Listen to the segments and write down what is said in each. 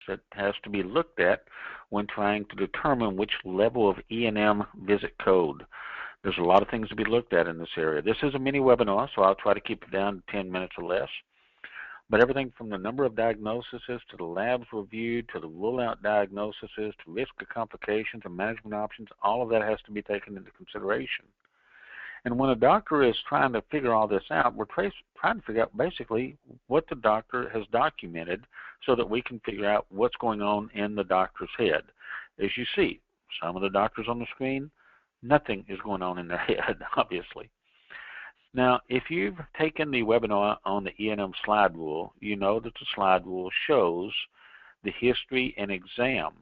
that has to be looked at when trying to determine which level of E&M visit code. There's a lot of things to be looked at in this area. This is a mini webinar, so I'll try to keep it down to 10 minutes or less. But everything from the number of diagnoses to the labs reviewed to the rule-out diagnoses to risk of complications and management options, all of that has to be taken into consideration. And when a doctor is trying to figure all this out, we're trying to figure out basically what the doctor has documented so that we can figure out what's going on in the doctor's head. As you see, some of the doctors on the screen, nothing is going on in their head, obviously. Now, if you've taken the webinar on the E&M slide rule, you know that the slide rule shows the history and exam,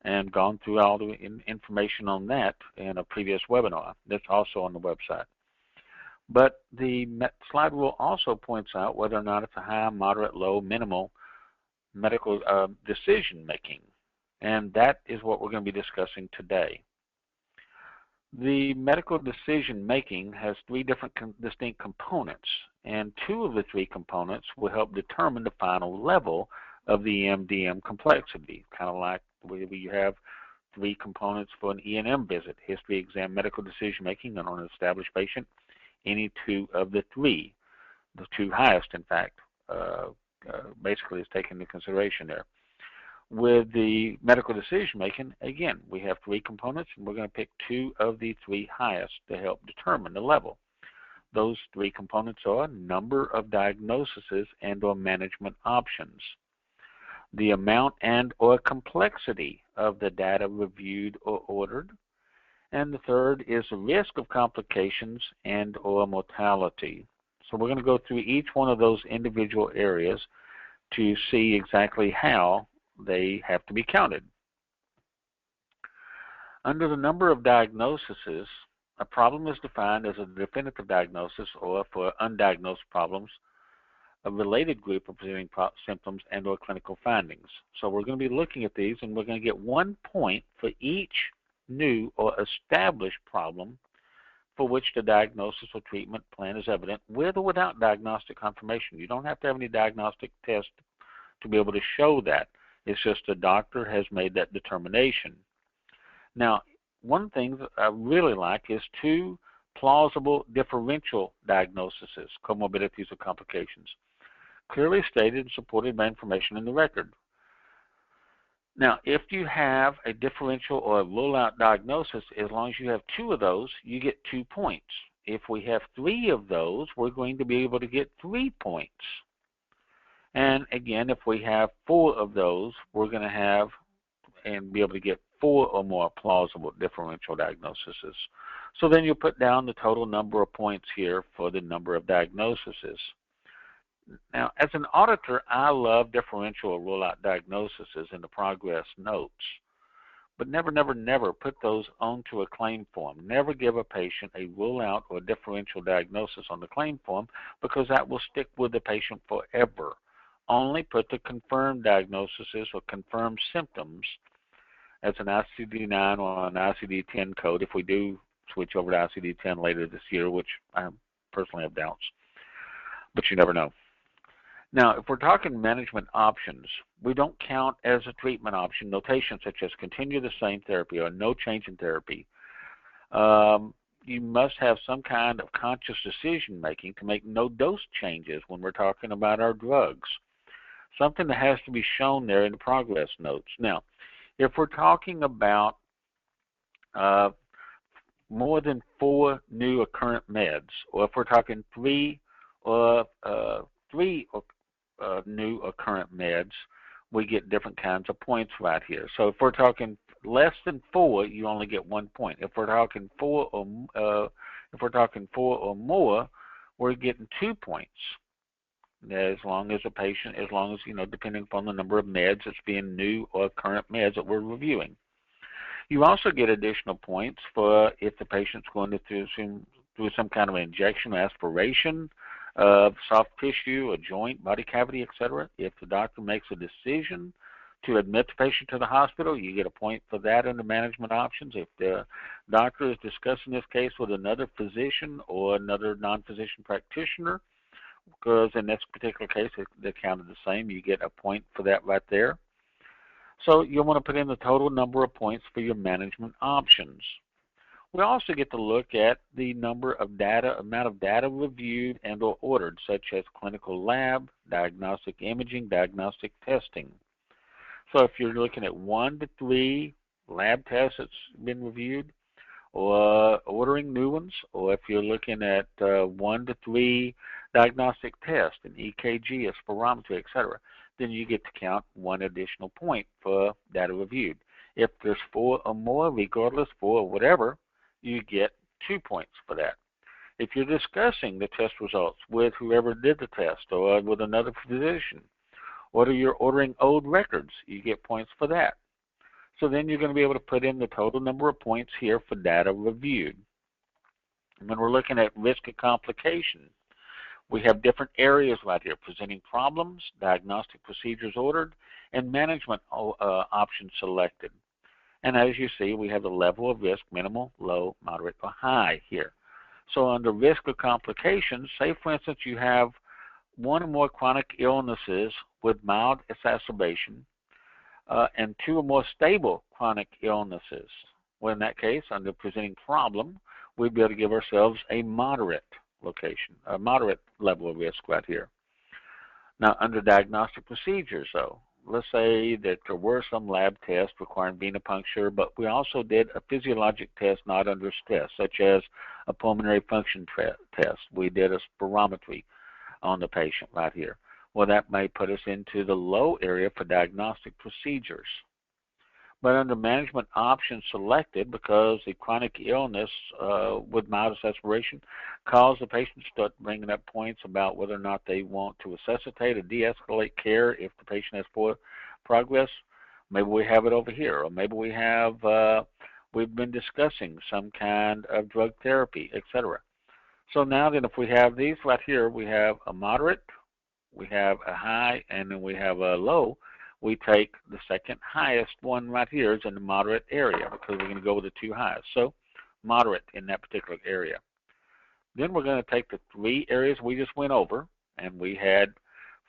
and gone through all the information on that in a previous webinar. That's also on the website. But the slide rule also points out whether or not it's a high, moderate, low, minimal medical decision making. And that is what we're going to be discussing today. The medical decision making has three different distinct components, and two of the three components will help determine the final level of the MDM complexity, kind of like the way you have three components for an E&M visit: history, exam, medical decision making, and on an established patient, any two of the three, the two highest, in fact, basically is taken into consideration there. With the medical decision making, again, we have three components, and we're going to pick two of the three highest to help determine the level. Those three components are number of diagnoses and/or management options, the amount and/or complexity of the data reviewed or ordered, and the third is the risk of complications and/or mortality. So we're going to go through each one of those individual areas to see exactly how they have to be counted. Under the number of diagnoses, a problem is defined as a definitive diagnosis, or for undiagnosed problems, a related group of presenting symptoms and or clinical findings. So we're going to be looking at these, and we're going to get 1 point for each new or established problem for which the diagnosis or treatment plan is evident, with or without diagnostic confirmation. You don't have to have any diagnostic test to be able to show that. It's just a doctor has made that determination. Now, one thing that I really like is two plausible differential diagnoses, comorbidities or complications, clearly stated and supported by information in the record. Now, if you have a differential or a rule-out diagnosis, as long as you have two of those, you get 2 points. If we have three of those, we're going to be able to get 3 points. And again, if we have 4 of those, we're going to have and be able to get 4 or more plausible differential diagnoses. So then you put down the total number of points here for the number of diagnoses. Now, as an auditor, I love differential or rule-out diagnoses in the progress notes. But never, never, never put those onto a claim form. Never give a patient a rule-out or differential diagnosis on the claim form, because that will stick with the patient forever. Only put the confirmed diagnoses or confirmed symptoms as an ICD-9 or an ICD-10 code, if we do switch over to ICD-10 later this year, which I personally have doubts, but you never know. Now, if we're talking management options, we don't count as a treatment option notation such as continue the same therapy or no change in therapy. You must have some kind of conscious decision making to make no dose changes when we're talking about our drugs. Something that has to be shown there in the progress notes. Now, if we're talking about more than 4 new or current meds, or if we're talking 3 new or current meds, we get different kinds of points right here. So if we're talking less than 4, you only get 1 point. If we're talking 4 or more, we're getting 2 points. As long as depending upon the number of meds that's being new or current meds that we're reviewing. You also get additional points for if the patient's going to through some kind of injection or aspiration of soft tissue, a joint, body cavity, etc. If the doctor makes a decision to admit the patient to the hospital, you get a point for that in the management options. If the doctor is discussing this case with another physician or another non-physician practitioner, because in this particular case they're counted the same, you get a point for that right there. So you'll want to put in the total number of points for your management options. We also get to look at the amount of data reviewed and or ordered, such as clinical lab, diagnostic imaging, diagnostic testing. So if you're looking at 1 to 3 lab tests that's been reviewed, or ordering new ones, or if you're looking at 1 to 3 diagnostic tests, an EKG, a spirometry, etc., then you get to count 1 additional point for data reviewed. If there's 4 or more, regardless, 4 or whatever, you get 2 points for that. If you're discussing the test results with whoever did the test or with another physician, or you're ordering old records, you get points for that. So then you're going to be able to put in the total number of points here for data reviewed. And when we're looking at risk of complication, we have different areas right here: presenting problems, diagnostic procedures ordered, and management options selected. And as you see, we have the level of risk: minimal, low, moderate, or high here. So under risk of complications, say for instance you have 1 or more chronic illnesses with mild exacerbation, and 2 or more stable chronic illnesses. Well, in that case, under presenting problem, we'd be able to give ourselves a moderate location, a moderate level of risk right here. Now, under diagnostic procedures, though, let's say that there were some lab tests requiring venipuncture, but we also did a physiologic test not under stress, such as a pulmonary function test. We did a spirometry on the patient right here. Well, that may put us into the low area for diagnostic procedures. But under management options selected, because the chronic illness with mild exacerbation caused the patient to start bringing up points about whether or not they want to resuscitate or de-escalate care if the patient has poor progress, maybe we have it over here. Or maybe we have, we've been discussing some kind of drug therapy, etc. So now then, if we have these right here, we have a moderate, we have a high, and then we have a low. We take the second highest one right here is in the moderate area, because we're going to go with the 2 highest. So moderate in that particular area. Then we're going to take the 3 areas we just went over, and we had,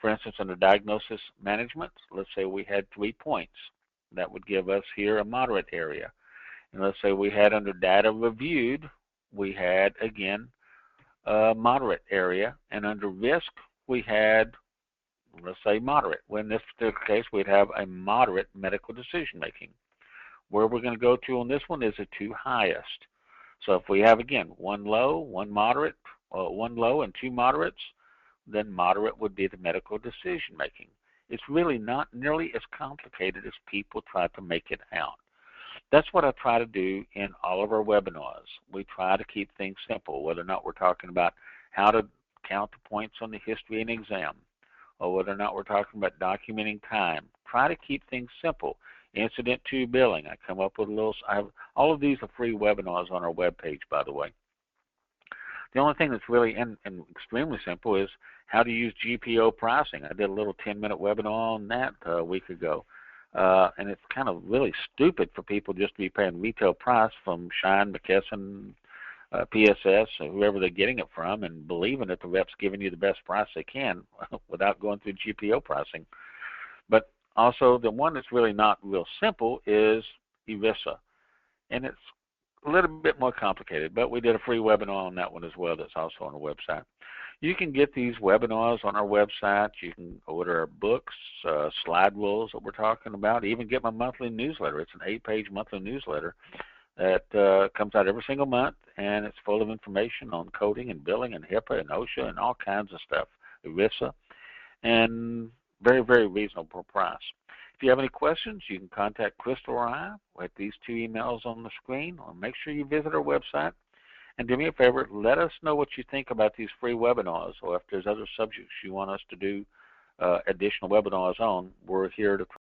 for instance, under diagnosis management, let's say we had 3 points. That would give us here a moderate area. And let's say we had under data reviewed, we had, again, a moderate area. And under risk, we had, let's say, moderate. Well, in this particular case, we'd have a moderate medical decision making. Where we're going to go to on this one is the 2 highest. So if we have, again, 1 low, 1 moderate, 1 low and 2 moderates, then moderate would be the medical decision making. It's really not nearly as complicated as people try to make it out. That's what I try to do in all of our webinars. We try to keep things simple, whether or not we're talking about how to count the points on the history and exam, or whether or not we're talking about documenting time. Try to keep things simple. Incident to billing. I come up with a little, all of these are free webinars on our webpage, by the way. The only thing that's really and extremely simple is how to use GPO pricing. I did a little 10-minute webinar on that a week ago. And it's kind of really stupid for people just to be paying retail price from Shine, McKesson, PSS, or whoever they're getting it from, and believing that the rep's giving you the best price they can without going through GPO pricing. But also, the one that's really not real simple is ERISA. And it's a little bit more complicated, but we did a free webinar on that one as well that's also on the website. You can get these webinars on our website. You can order our books, slide rules that we're talking about, even get my monthly newsletter. It's an 8-page monthly newsletter that comes out every single month, and it's full of information on coding and billing and HIPAA and OSHA and all kinds of stuff, ERISA, and very, very reasonable price. If you have any questions, you can contact Crystal or I with these 2 emails on the screen, or make sure you visit our website. And do me a favor, let us know what you think about these free webinars, or if there's other subjects you want us to do additional webinars on. We're here to